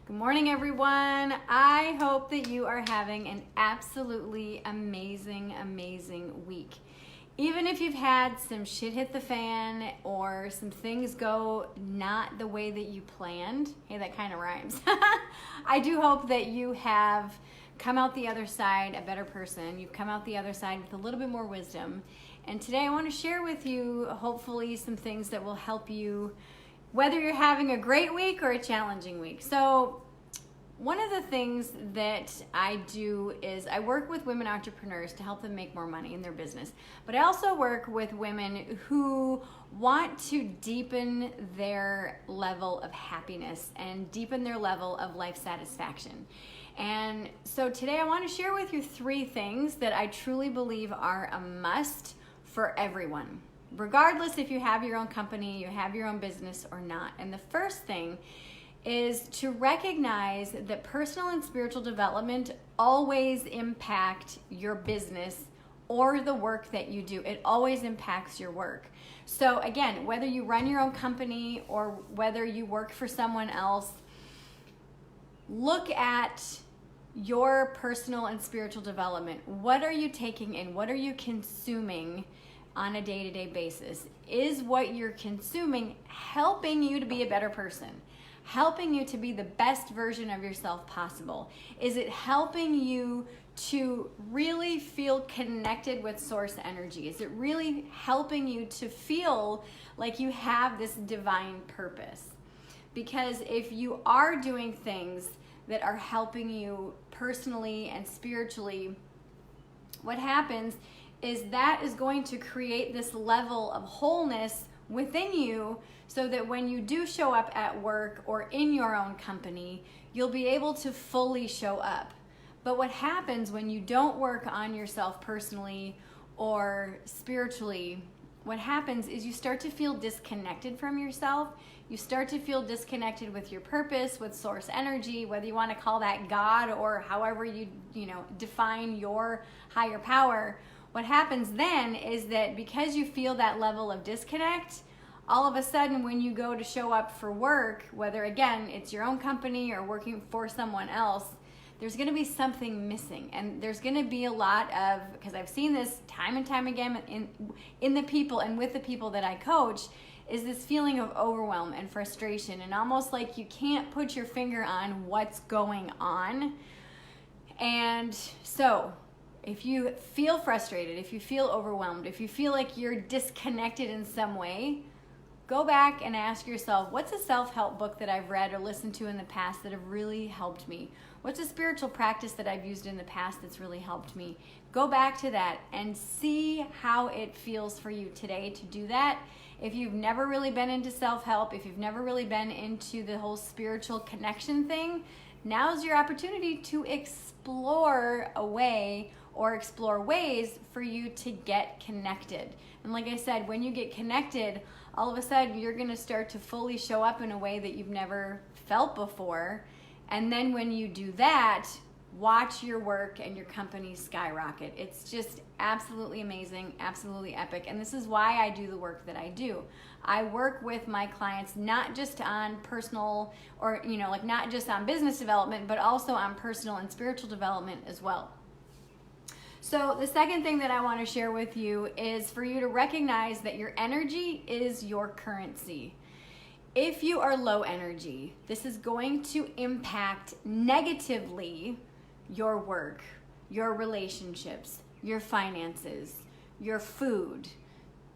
Good morning, everyone. I hope that you are having an absolutely amazing week. Even if you've had some shit hit the fan or some things go not the way that you planned, hey, that kind of rhymes. I do hope that you have come out the other side a better person. You've come out the other side with a little bit more wisdom. And today I want to share with you, hopefully, some things that will help you whether you're having a great week or a challenging week. So one of the things that I do is I work with women entrepreneurs to help them make more money in their business. But I also work with women who want to deepen their level of happiness and deepen their level of life satisfaction. And so today I want to share with you 3 things that I truly believe are a must for everyone, regardless if you have your own company, you have your own business or not. And the first thing is to recognize that personal and spiritual development always impact your business or the work that you do. It always impacts your work. So again, whether you run your own company or whether you work for someone else, look at your personal and spiritual development. What are you taking in? What are you consuming on a day-to-day basis? Is what you're consuming helping you to be a better person? Helping you to be the best version of yourself possible? Is it helping you to really feel connected with source energy? Is it really helping you to feel like you have this divine purpose? Because if you are doing things that are helping you personally and spiritually, what happens is that is going to create this level of wholeness within you so that when you do show up at work or in your own company, you'll be able to fully show up. But what happens when you don't work on yourself personally or spiritually, what happens is you start to feel disconnected from yourself. You start to feel disconnected with your purpose, with source energy, whether you want to call that God or however you define your higher power. What happens then is that because you feel that level of disconnect, all of a sudden when you go to show up for work, whether again it's your own company or working for someone else, there's going to be something missing. And there's going to be a lot of, because I've seen this time and time again in the people and with the people that I coach, is this feeling of overwhelm and frustration and almost like you can't put your finger on what's going on. And so if you feel frustrated, if you feel overwhelmed, if you feel like you're disconnected in some way, go back and ask yourself, what's a self-help book that I've read or listened to in the past that have really helped me? What's a spiritual practice that I've used in the past that's really helped me? Go back to that and see how it feels for you today to do that. If you've never really been into self-help, if you've never really been into the whole spiritual connection thing, now's your opportunity to explore a way or explore ways for you to get connected. And like I said, when you get connected, all of a sudden you're going to start to fully show up in a way that you've never felt before. And then when you do that, watch your work and your company skyrocket. It's just absolutely amazing, absolutely epic. And this is why I do the work that I do. I work with my clients not just on personal or, not just on business development, but also on personal and spiritual development as well. So the second thing that I want to share with you is for you to recognize that your energy is your currency. If you are low energy, this is going to impact negatively your work, your relationships, your finances, your food,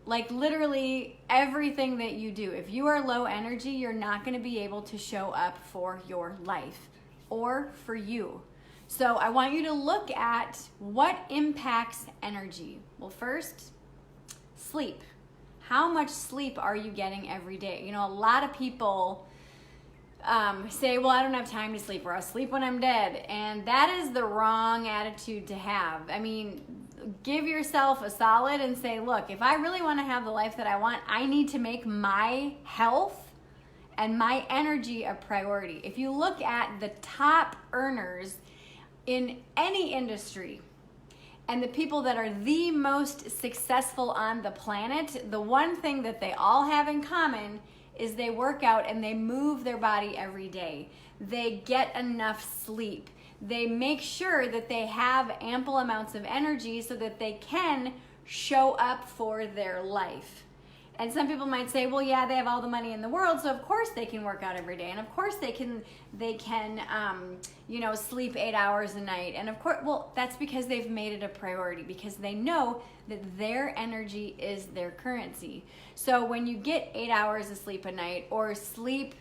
like literally everything that you do. If you are low energy, you're not going to be able to show up for your life or for you. So I want you to look at what impacts energy. Well, first, sleep. How much sleep are you getting every day? A lot of people say, well, I don't have time to sleep, or I'll sleep when I'm dead. And that is the wrong attitude to have. I mean, give yourself a solid and say, look, if I really want to have the life that I want, I need to make my health and my energy a priority. If you look at the top earners in any industry and the people that are the most successful on the planet, the one thing that they all have in common is they work out and they move their body every day. they get enough sleep. They make sure that they have ample amounts of energy so that they can show up for their life. And some people might say, well, yeah, they have all the money in the world, so of course they can work out every day, and of course they can sleep 8 hours a night. And of course, well, that's because they've made it a priority, because they know that their energy is their currency. So when you get 8 hours of sleep a night, or sleep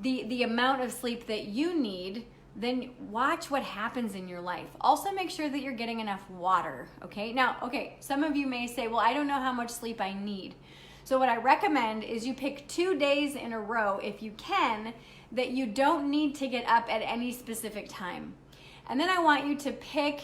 the amount of sleep that you need, then watch what happens in your life. Also make sure that you're getting enough water, okay? Now, okay, some of you may say, well, I don't know how much sleep I need. So what I recommend is you pick 2 days in a row, if you can, that you don't need to get up at any specific time. And then I want you to pick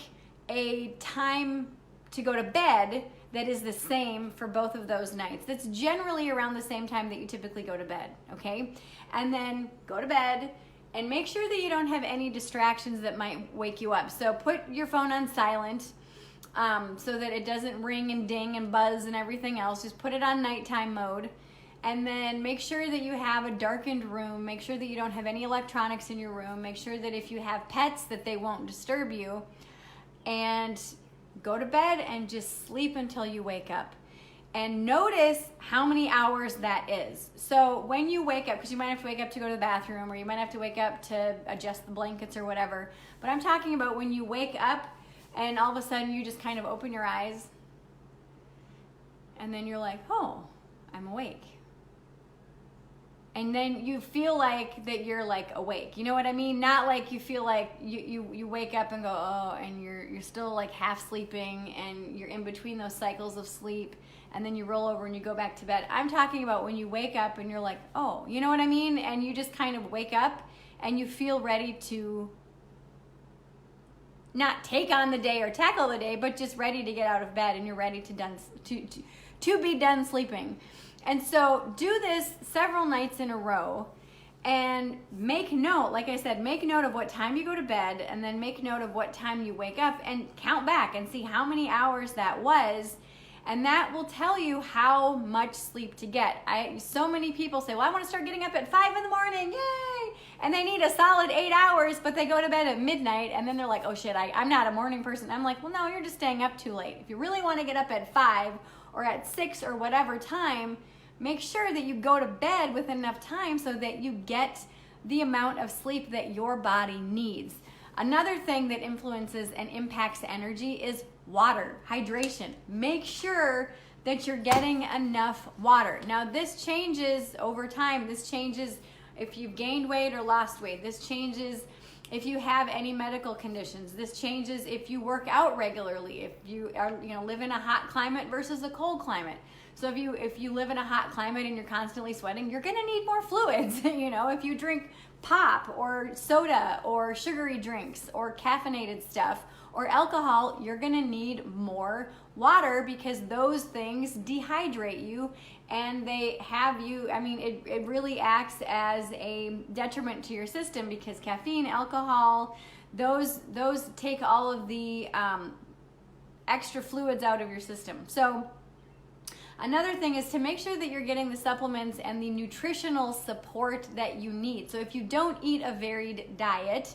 a time to go to bed that is the same for both of those nights. That's generally around the same time that you typically go to bed, okay? And then go to bed and make sure that you don't have any distractions that might wake you up. So put your phone on silent, so that it doesn't ring and ding and buzz and everything else. Just put it on nighttime mode. And then make sure that you have a darkened room. Make sure that you don't have any electronics in your room. Make sure that if you have pets, that they won't disturb you. And go to bed and just sleep until you wake up. And notice how many hours that is. So when you wake up, because you might have to wake up to go to the bathroom, or you might have to wake up to adjust the blankets or whatever. But I'm talking about when you wake up and all of a sudden you just kind of open your eyes and then you're like, oh, I'm awake. And then you feel like that you're like awake. You know what I mean? Not like you feel like you wake up and go, oh, and you're still like half sleeping and you're in between those cycles of sleep, and then you roll over and you go back to bed. I'm talking about when you wake up and you're like, oh, you know what I mean? And you just kind of wake up and you feel ready to not take on the day or tackle the day, but just ready to get out of bed, and you're ready to be done sleeping. And so do this several nights in a row, and make note, like I said, make note of what time you go to bed, and then make note of what time you wake up, and count back and see how many hours that was. And that will tell you how much sleep to get. So many people say, well, I want to start getting up at 5 in the morning, yay! And they need a solid 8 hours, but they go to bed at midnight, and then they're like, oh shit, I'm not a morning person. I'm like, well, no, you're just staying up too late. If you really want to get up at 5 or at 6 or whatever time, make sure that you go to bed with enough time so that you get the amount of sleep that your body needs. Another thing that influences and impacts energy is water, hydration. Make sure that you're getting enough water. Now, this changes over time. This changes if you've gained weight or lost weight. This changes if you have any medical conditions. This changes if you work out regularly, if you are, live in a hot climate versus a cold climate. So if you live in a hot climate and you're constantly sweating, you're gonna need more fluids. If you drink pop or soda or sugary drinks or caffeinated stuff or alcohol, you're gonna need more water, because those things dehydrate you, and they have you, it really acts as a detriment to your system, because caffeine, alcohol, those take all of the extra fluids out of your system. So another thing is to make sure that you're getting the supplements and the nutritional support that you need. So if you don't eat a varied diet,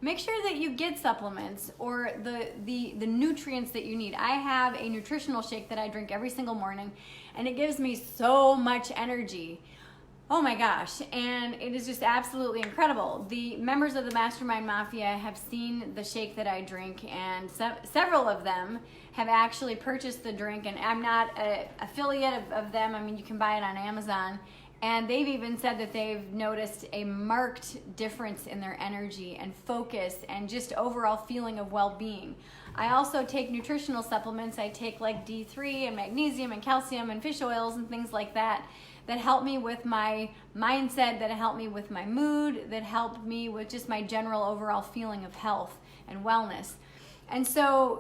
make sure that you get supplements or the nutrients that you need. I have a nutritional shake that I drink every single morning, and it gives me so much energy. Oh my gosh, and it is just absolutely incredible. The members of the Mastermind Mafia have seen the shake that I drink, and several of them have actually purchased the drink, and I'm not an affiliate of them. You can buy it on Amazon, and they've even said that they've noticed a marked difference in their energy and focus and just overall feeling of well-being. I also take nutritional supplements. I take like D3 and magnesium and calcium and fish oils and things like that help me with my mindset, that help me with my mood, that help me with just my general overall feeling of health and wellness. And so,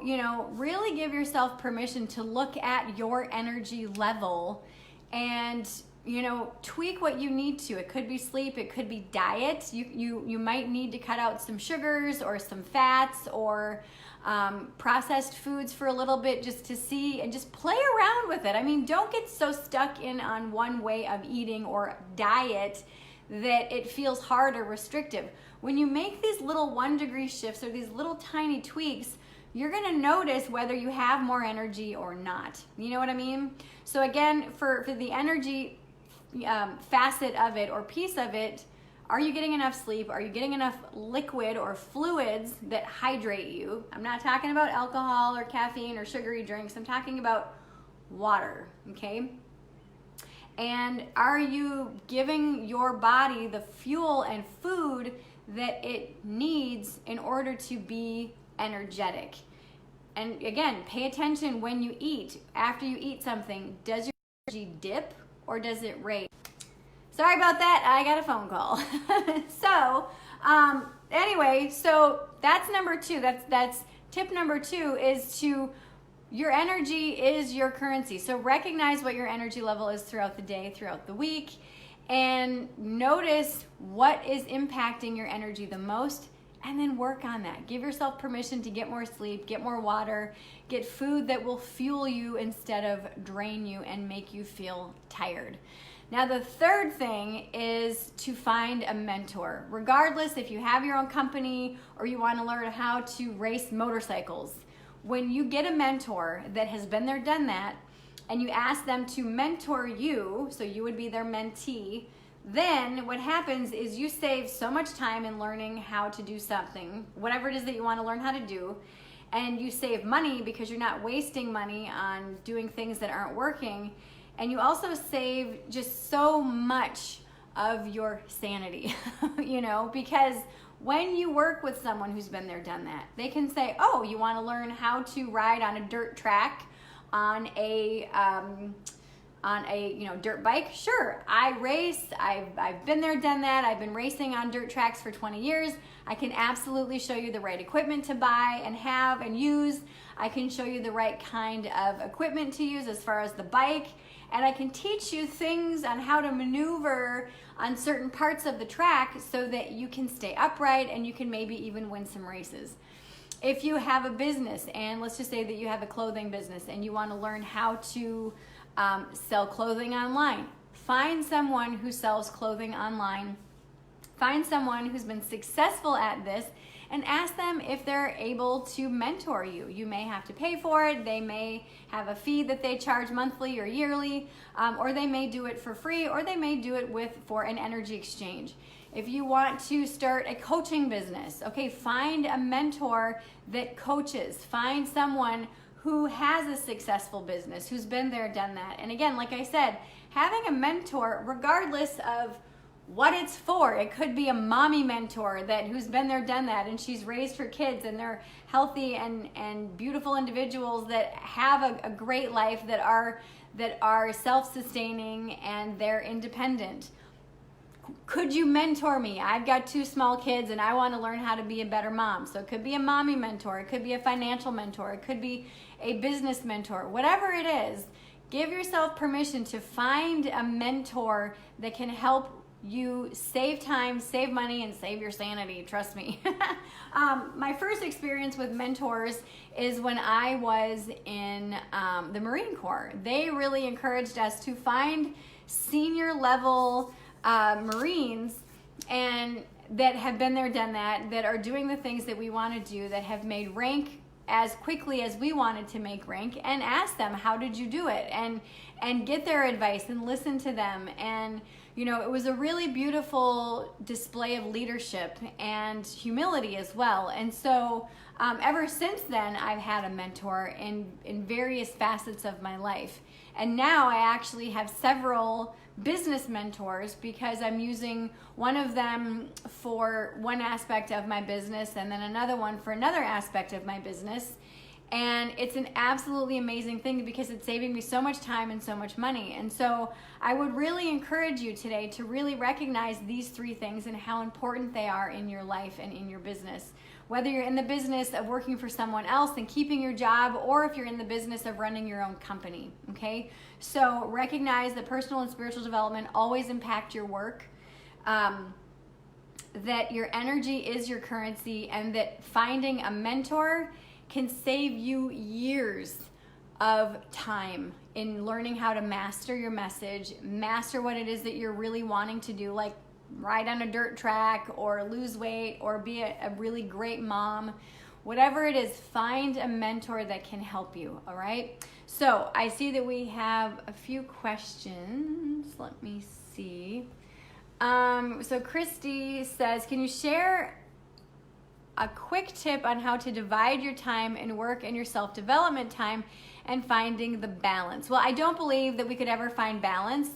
really give yourself permission to look at your energy level and, tweak what you need to. It could be sleep, it could be diet. You might need to cut out some sugars or some fats or processed foods for a little bit, just to see and just play around with it. Don't get so stuck in on one way of eating or diet that it feels hard or restrictive. when you make these little 1-degree shifts or these little tiny tweaks, you're gonna notice whether you have more energy or not. You know what I mean? So again, for the energy facet of it or piece of it, are you getting enough sleep? Are you getting enough liquid or fluids that hydrate you? I'm not talking about alcohol or caffeine or sugary drinks. I'm talking about water, okay? And are you giving your body the fuel and food that it needs in order to be energetic? And again, pay attention when you eat. After you eat something, does your energy dip or does it raise? Sorry about that, I got a phone call. So, anyway, so that's number 2. That's tip number 2 is your energy is your currency. So recognize what your energy level is throughout the day, throughout the week, and notice what is impacting your energy the most, and then work on that. Give yourself permission to get more sleep, get more water, get food that will fuel you instead of drain you and make you feel tired. Now, the third thing is to find a mentor. Regardless if you have your own company or you want to learn how to race motorcycles, when you get a mentor that has been there, done that, and you ask them to mentor you, so you would be their mentee, then what happens is you save so much time in learning how to do something, whatever it is that you want to learn how to do, and you save money because you're not wasting money on doing things that aren't working. And you also save just so much of your sanity, you know, because when you work with someone who's been there, done that, they can say, oh, you want to learn how to ride on a dirt track on a dirt bike? Sure, I race, I've been there, done that, I've been racing on dirt tracks for 20 years. I can absolutely show you the right equipment to buy and have and use. I can show you the right kind of equipment to use as far as the bike. And I can teach you things on how to maneuver on certain parts of the track so that you can stay upright and you can maybe even win some races. If you have a business, and let's just say that you have a clothing business and you want to learn how to sell clothing online, find someone who sells clothing online. Find someone who's been successful at this and ask them if they're able to mentor you. You may have to pay for it. They may have a fee that they charge monthly or yearly, or they may do it for free, or they may do it for an energy exchange. If you want to start a coaching business, okay, find a mentor that coaches. Find someone who has a successful business, who's been there, done that. And again, like I said, having a mentor, regardless of what it's for. It could be a mommy mentor who's been there, done that, and she's raised her kids and they're healthy and beautiful individuals that have a great life, that are self-sustaining and they're independent. Could you mentor me? I've got 2 small kids and I want to learn how to be a better mom. So it could be a mommy mentor, it could be a financial mentor, it could be a business mentor, whatever it is. Give yourself permission to find a mentor that can help you save time, save money, and save your sanity. Trust me. My first experience with mentors is when I was in the Marine Corps. They really encouraged us to find senior level Marines and that have been there, done that, that are doing the things that we want to do, that have made rank as quickly as we wanted to make rank, and ask them, how did you do it? And get their advice and listen to them. And you know, it was a really beautiful display of leadership and humility as well. And so ever since then, I've had a mentor in various facets of my life. And now I actually have several business mentors because I'm using one of them for one aspect of my business and then another one for another aspect of my business. And it's an absolutely amazing thing because it's saving me so much time and so much money. And so I would really encourage you today to really recognize these 3 things and how important they are in your life and in your business. Whether you're in the business of working for someone else and keeping your job, or if you're in the business of running your own company, okay? So recognize that personal and spiritual development always impact your work. That your energy is your currency, and that finding a mentor can save you years of time in learning how to master your message, master what it is that you're really wanting to do. Like ride on a dirt track or lose weight or be a really great mom. Whatever it is, find a mentor that can help you, all right? So I see that we have a few questions. Let me see. So Christy says, can you share a quick tip on how to divide your time in work and your self-development time and finding the balance? Well, I don't believe that we could ever find balance.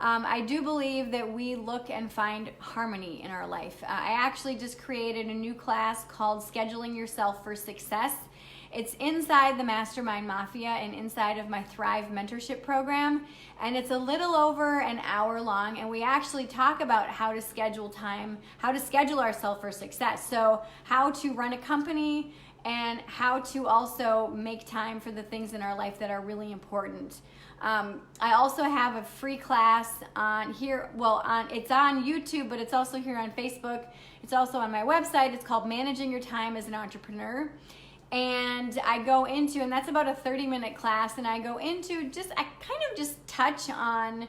I do believe that we look and find harmony in our life. I actually just created a new class called Scheduling Yourself for Success. It's inside the Mastermind Mafia and inside of my Thrive mentorship program. And it's a little over an hour long. And we actually talk about how to schedule time, how to schedule ourselves for success. So how to run a company and how to also make time for the things in our life that are really important. I also have a free class on here. Well, it's on YouTube, but it's also here on Facebook. It's also on my website. It's called Managing Your Time as an Entrepreneur. And I go into, and that's about a 30-minute class, and I go into I kind of just touch on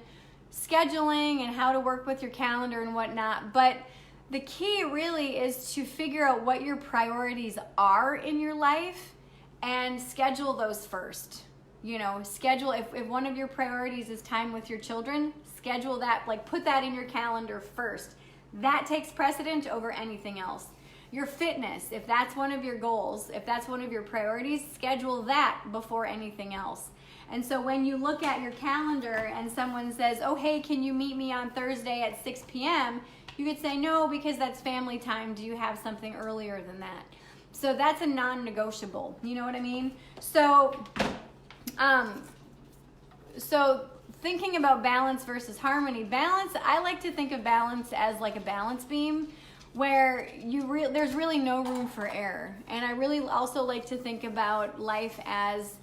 scheduling and how to work with your calendar and whatnot. But the key really is to figure out what your priorities are in your life and schedule those first. You know, schedule, if one of your priorities is time with your children, schedule that, like put that in your calendar first. That takes precedent over anything else. Your fitness, if that's one of your goals, if that's one of your priorities, schedule that before anything else. And so when you look at your calendar and someone says, oh, hey, can you meet me on Thursday at 6 p.m.? You could say, no, because that's family time. Do you have something earlier than that? So that's a non-negotiable. You know what I mean? So thinking about balance versus harmony, I like to think of balance as like a balance beam where there's really no room for error. And I really also like to think about life as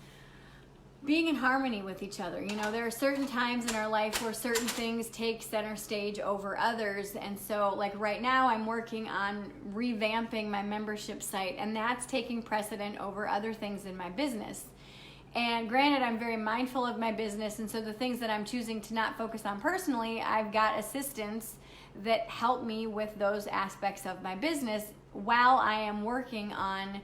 being in harmony with each other. You know, there are certain times in our life where certain things take center stage over others. And so like right now I'm working on revamping my membership site, and that's taking precedent over other things in my business. And granted, I'm very mindful of my business, and so the things that I'm choosing to not focus on personally, I've got assistants that help me with those aspects of my business while I am working on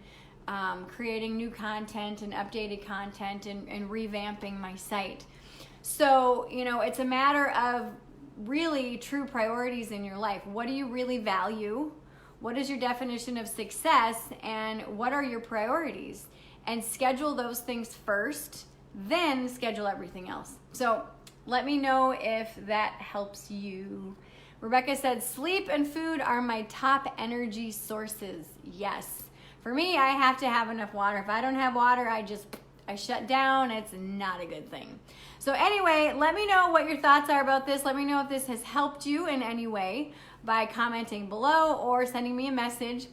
creating new content and updated content and revamping my site. So, you know, it's a matter of really true priorities in your life. What do you really value? What is your definition of success? And what are your priorities? And schedule those things first, then schedule everything else. So let me know if that helps you. Rebecca said, sleep and food are my top energy sources. Yes. For me, I have to have enough water. If I don't have water, I shut down. It's not a good thing. So anyway, let me know what your thoughts are about this. Let me know if this has helped you in any way by commenting below or sending me a message.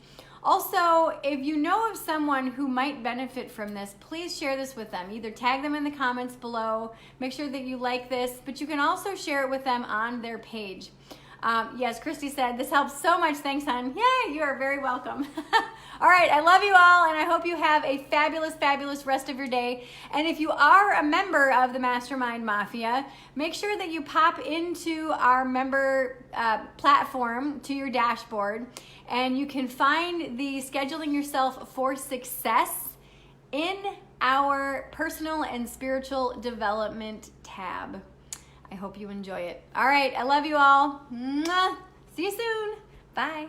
Also, if you know of someone who might benefit from this, please share this with them. Either tag them in the comments below, make sure that you like this, but you can also share it with them on their page. Yes, Christy said, this helps so much. Thanks, hon. Yay, you are very welcome. All right, I love you all, and I hope you have a fabulous, fabulous rest of your day. And if you are a member of the Mastermind Mafia, make sure that you pop into our member platform to your dashboard, and you can find the Scheduling Yourself for Success in our Personal and Spiritual Development tab. I hope you enjoy it. All right, I love you all. Mwah. See you soon. Bye.